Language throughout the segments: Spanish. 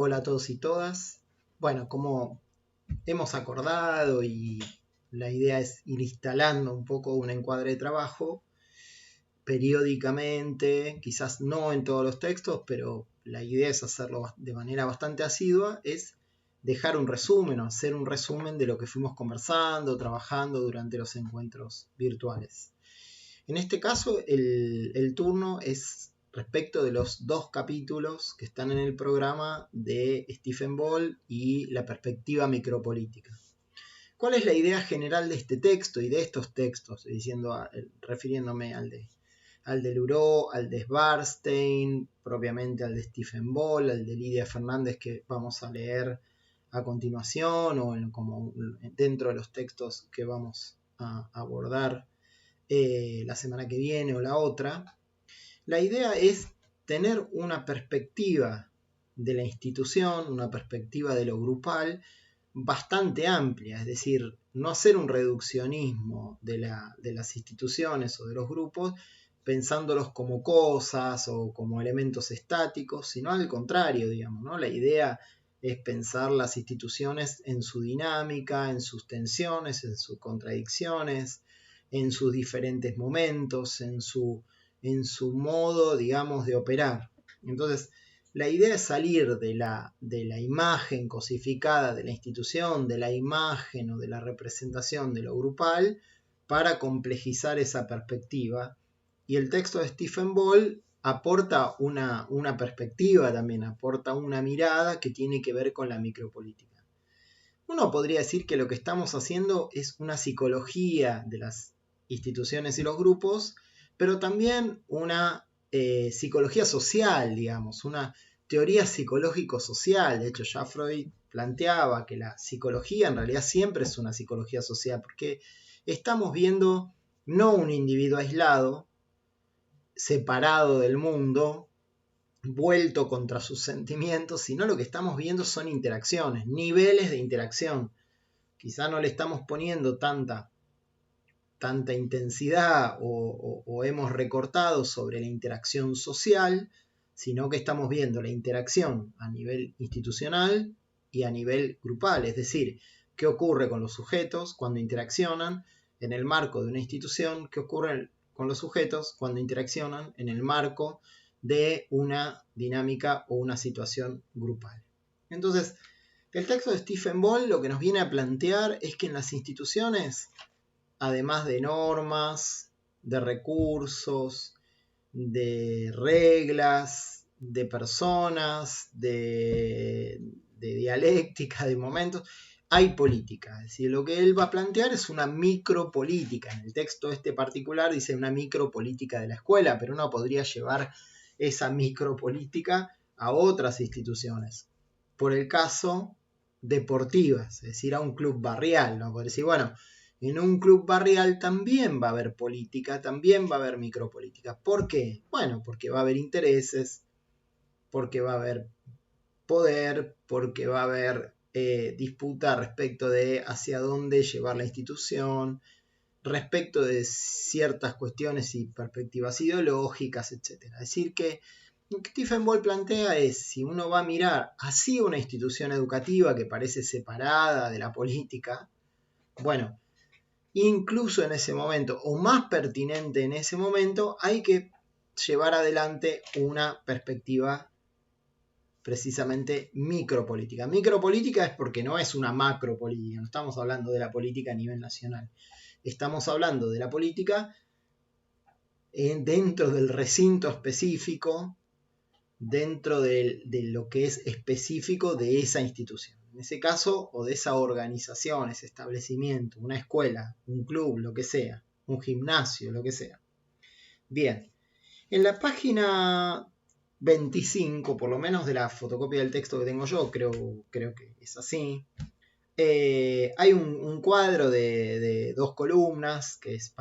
Hola a todos y todas. Bueno, como hemos acordado y la idea es ir instalando un poco un encuadre de trabajo periódicamente, quizás no en todos los textos, pero la idea es hacerlo de manera bastante asidua, es dejar un resumen o hacer un resumen de lo que fuimos conversando, trabajando durante los encuentros virtuales. En este caso, el turno es respecto de los 2 capítulos que están en el programa de Stephen Ball y la perspectiva micropolítica. ¿Cuál es la idea general de este texto y de estos textos? Refiriéndome al de Luró, al de Svarstein, propiamente al de Stephen Ball, al de Lidia Fernández que vamos a leer a continuación o como dentro de los textos que vamos a abordar la semana que viene o la otra. La idea es tener una perspectiva de la institución, una perspectiva de lo grupal bastante amplia, es decir, no hacer un reduccionismo de las instituciones o de los grupos pensándolos como cosas o como elementos estáticos, sino al contrario, digamos, ¿no? La idea es pensar las instituciones en su dinámica, en sus tensiones, en sus contradicciones, en sus diferentes momentos, en su modo, digamos, de operar. Entonces, la idea es salir de la imagen cosificada de la institución, de la imagen o de la representación de lo grupal, para complejizar esa perspectiva. Y el texto de Stephen Ball aporta una perspectiva también, aporta una mirada que tiene que ver con la micropolítica. Uno podría decir que lo que estamos haciendo es una psicología de las instituciones y los grupos, pero también una psicología social, digamos, una teoría psicológico-social. De hecho, ya Freud planteaba que la psicología en realidad siempre es una psicología social, porque estamos viendo no un individuo aislado, separado del mundo, vuelto contra sus sentimientos, sino lo que estamos viendo son interacciones, niveles de interacción. Quizá no le estamos poniendo tanta intensidad o hemos recortado sobre la interacción social, sino que estamos viendo la interacción a nivel institucional y a nivel grupal, es decir, qué ocurre con los sujetos cuando interaccionan en el marco de una institución, qué ocurre con los sujetos cuando interaccionan en el marco de una dinámica o una situación grupal. Entonces, el texto de Stephen Ball lo que nos viene a plantear es que en las instituciones, además de normas, de recursos, de reglas, de personas, de dialéctica, de momentos, hay política. Es decir, lo que él va a plantear es una micropolítica. En el texto este particular dice una micropolítica de la escuela, pero uno podría llevar esa micropolítica a otras instituciones. Por el caso, deportivas, es decir, a un club barrial, ¿no? Por decir, bueno, en un club barrial también va a haber política, también va a haber micropolítica. ¿Por qué? Bueno, porque va a haber intereses, porque va a haber poder, porque va a haber disputa respecto de hacia dónde llevar la institución, respecto de ciertas cuestiones y perspectivas ideológicas, etc. Es decir, que lo que Stephen Ball plantea es, si uno va a mirar así una institución educativa que parece separada de la política, bueno, incluso en ese momento, o más pertinente en ese momento, hay que llevar adelante una perspectiva precisamente micropolítica. Micropolítica es porque no es una macropolítica, no estamos hablando de la política a nivel nacional. Estamos hablando de la política dentro del recinto específico, dentro de lo que es específico de esa institución. En ese caso, o de esa organización, ese establecimiento, una escuela, un club, lo que sea, un gimnasio, lo que sea. Bien, en la página 25, por lo menos de la fotocopia del texto que tengo yo, creo que es así, hay un cuadro de 2 columnas que es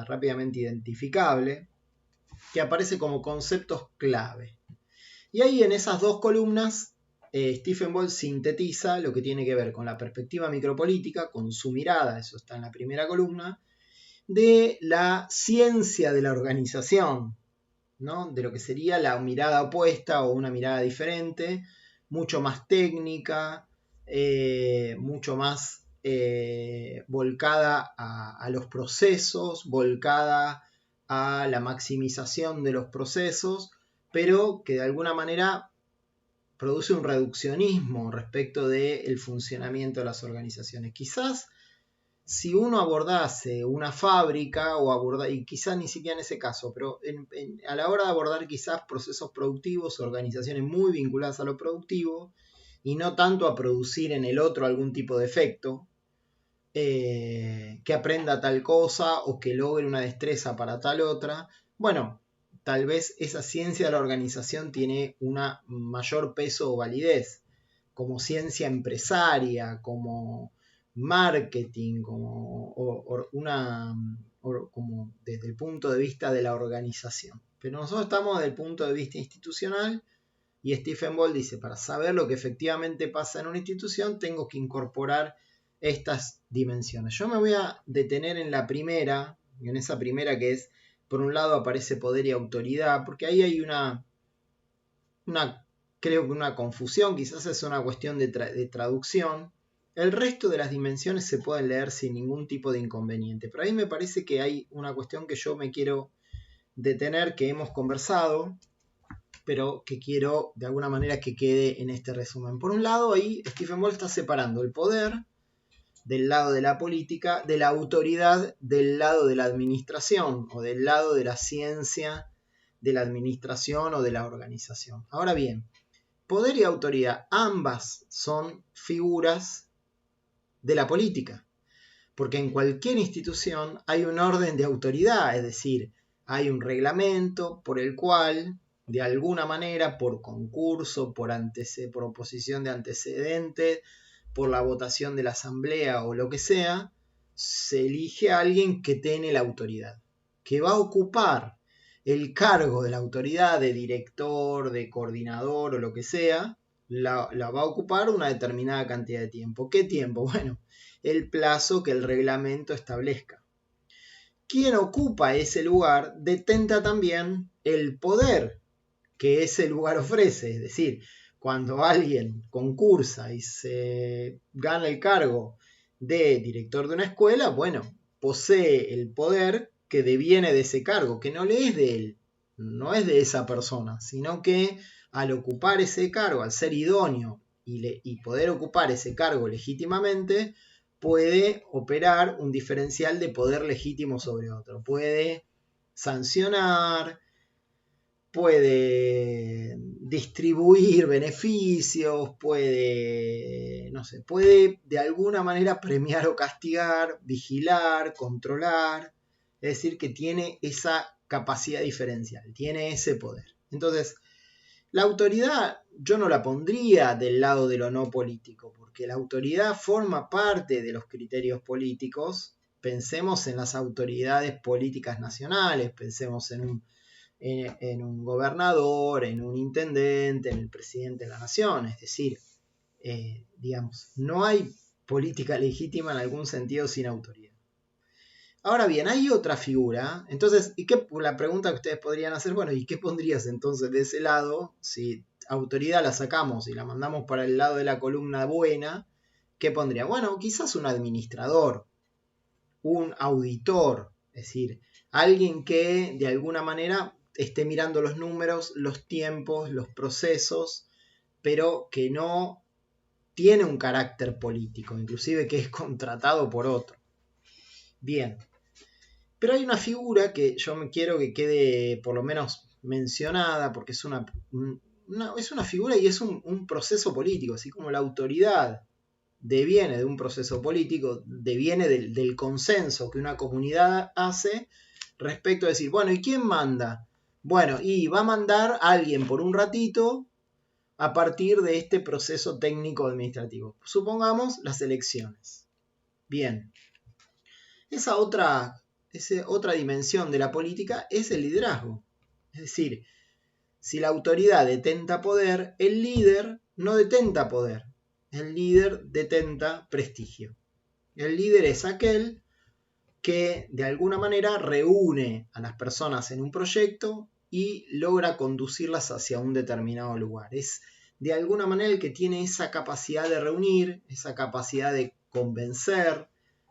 rápidamente identificable, que aparece como conceptos clave. Y ahí en esas 2 columnas, Stephen Ball sintetiza lo que tiene que ver con la perspectiva micropolítica, con su mirada, eso está en la primera columna, de la ciencia de la organización, ¿no? De lo que sería la mirada opuesta o una mirada diferente mucho más técnica, mucho más volcada a los procesos, volcada a la maximización de los procesos, pero que de alguna manera produce un reduccionismo respecto del funcionamiento de las organizaciones. Quizás si uno abordase una fábrica y quizás ni siquiera en ese caso, pero a la hora de abordar quizás procesos productivos, organizaciones muy vinculadas a lo productivo y no tanto a producir en el otro algún tipo de efecto, que aprenda tal cosa o que logre una destreza para tal otra, bueno, tal vez esa ciencia de la organización tiene una mayor peso o validez como ciencia empresaria, como marketing, como desde el punto de vista de la organización. Pero nosotros estamos desde el punto de vista institucional y Stephen Ball dice, para saber lo que efectivamente pasa en una institución, tengo que incorporar estas dimensiones. Yo me voy a detener en la primera, en esa primera que es, por un lado aparece poder y autoridad, porque ahí hay creo que una confusión, quizás es una cuestión de traducción. El resto de las dimensiones se pueden leer sin ningún tipo de inconveniente, pero ahí me parece que hay una cuestión que yo me quiero detener, que hemos conversado, pero que quiero de alguna manera que quede en este resumen. Por un lado, ahí Stephen Ball está separando el poder del lado de la política, de la autoridad del lado de la administración o del lado de la ciencia de la administración o de la organización. Ahora bien, poder y autoridad, ambas son figuras de la política, porque en cualquier institución hay un orden de autoridad, es decir, hay un reglamento por el cual, de alguna manera, por concurso, por oposición de antecedentes, por la votación de la asamblea o lo que sea, se elige a alguien que tiene la autoridad, que va a ocupar el cargo de la autoridad, de director, de coordinador o lo que sea, la va a ocupar una determinada cantidad de tiempo. ¿Qué tiempo? Bueno, el plazo que el reglamento establezca. Quien ocupa ese lugar detenta también el poder que ese lugar ofrece, es decir, cuando alguien concursa y se gana el cargo de director de una escuela, bueno, posee el poder que deviene de ese cargo, que no le es de él, no es de esa persona, sino que al ocupar ese cargo, al ser idóneo y poder ocupar ese cargo legítimamente, puede operar un diferencial de poder legítimo sobre otro, puede sancionar, puede distribuir beneficios, puede, no sé, puede de alguna manera premiar o castigar, vigilar, controlar, es decir, que tiene esa capacidad diferencial, tiene ese poder. Entonces, la autoridad yo no la pondría del lado de lo no político, porque la autoridad forma parte de los criterios políticos. Pensemos en las autoridades políticas nacionales, pensemos en un gobernador, en un intendente, en el presidente de la nación. Es decir, digamos, no hay política legítima en algún sentido sin autoridad. Ahora bien, hay otra figura. Entonces, la pregunta que ustedes podrían hacer, bueno, ¿y qué pondrías entonces de ese lado? Si autoridad la sacamos y la mandamos para el lado de la columna buena, ¿qué pondría? Bueno, quizás un administrador, un auditor, es decir, alguien que de alguna manera esté mirando los números, los tiempos, los procesos, pero que no tiene un carácter político, inclusive que es contratado por otro. Bien, pero hay una figura que yo me quiero que quede por lo menos mencionada, porque es una figura y es un proceso político, así como la autoridad deviene de un proceso político, deviene del consenso que una comunidad hace respecto a decir, bueno, ¿y quién manda? Bueno, y va a mandar a alguien por un ratito a partir de este proceso técnico administrativo. Supongamos las elecciones. Bien. Esa otra dimensión de la política es el liderazgo. Es decir, si la autoridad detenta poder, el líder no detenta poder. El líder detenta prestigio. El líder es aquel que de alguna manera reúne a las personas en un proyecto y logra conducirlas hacia un determinado lugar. Es de alguna manera el que tiene esa capacidad de reunir, esa capacidad de convencer,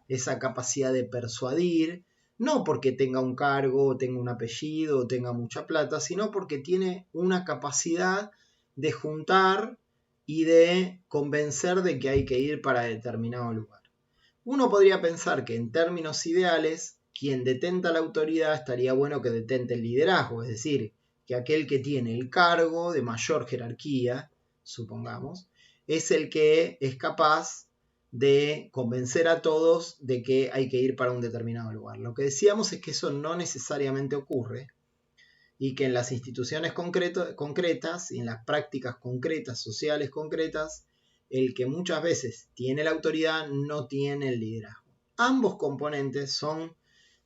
esa capacidad de persuadir, no porque tenga un cargo, o tenga un apellido, o tenga mucha plata, sino porque tiene una capacidad de juntar y de convencer de que hay que ir para determinado lugar. Uno podría pensar que en términos ideales, quien detenta la autoridad estaría bueno que detente el liderazgo, es decir, que aquel que tiene el cargo de mayor jerarquía, supongamos, es el que es capaz de convencer a todos de que hay que ir para un determinado lugar. Lo que decíamos es que eso no necesariamente ocurre y que en las instituciones concretas y en las prácticas concretas, sociales concretas, el que muchas veces tiene la autoridad no tiene el liderazgo. Ambos componentes son,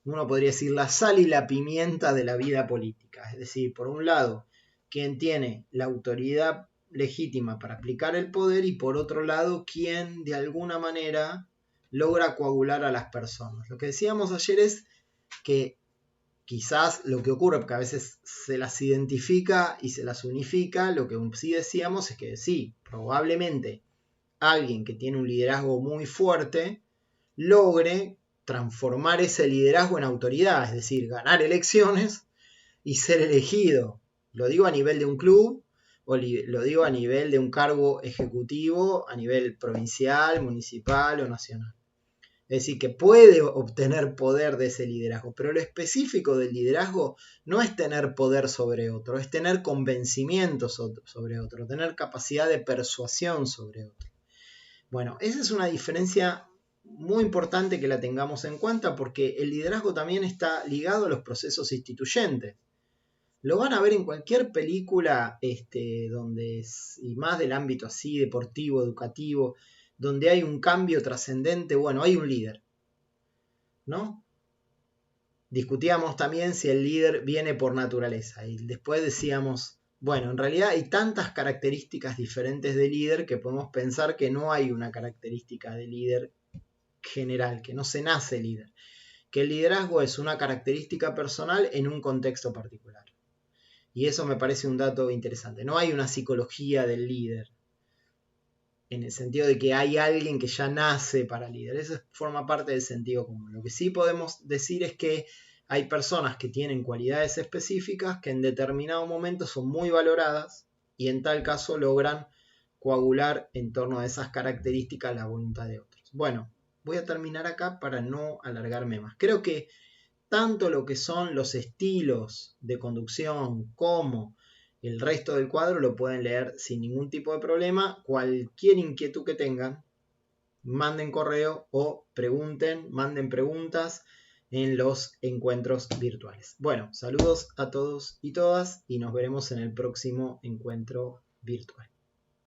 uno podría decir, la sal y la pimienta de la vida política. Es decir, por un lado, quien tiene la autoridad legítima para aplicar el poder y por otro lado, quien de alguna manera logra coagular a las personas. Lo que decíamos ayer es que quizás lo que ocurre, porque a veces se las identifica y se las unifica, lo que sí decíamos es que sí, probablemente alguien que tiene un liderazgo muy fuerte logre transformar ese liderazgo en autoridad, es decir, ganar elecciones y ser elegido. Lo digo a nivel de un club o lo digo a nivel de un cargo ejecutivo, a nivel provincial, municipal o nacional. Es decir, que puede obtener poder de ese liderazgo, pero lo específico del liderazgo no es tener poder sobre otro, es tener convencimiento sobre otro, tener capacidad de persuasión sobre otro. Bueno, esa es una diferencia muy importante que la tengamos en cuenta porque el liderazgo también está ligado a los procesos instituyentes. Lo van a ver en cualquier película donde y más del ámbito así, deportivo, educativo, donde hay un cambio trascendente, bueno, hay un líder, ¿no? Discutíamos también si el líder viene por naturaleza y después decíamos, bueno, en realidad hay tantas características diferentes de líder que podemos pensar que no hay una característica de líder general, que no se nace líder, que el liderazgo es una característica personal en un contexto particular. Y eso me parece un dato interesante. No hay una psicología del líder, en el sentido de que hay alguien que ya nace para líder. Eso forma parte del sentido común. Lo que sí podemos decir es que hay personas que tienen cualidades específicas que en determinado momento son muy valoradas y en tal caso logran coagular en torno a esas características la voluntad de otros. Bueno, voy a terminar acá para no alargarme más. Creo que tanto lo que son los estilos de conducción como el resto del cuadro lo pueden leer sin ningún tipo de problema. Cualquier inquietud que tengan, manden correo o manden preguntas en los encuentros virtuales. Bueno, saludos a todos y todas y nos veremos en el próximo encuentro virtual.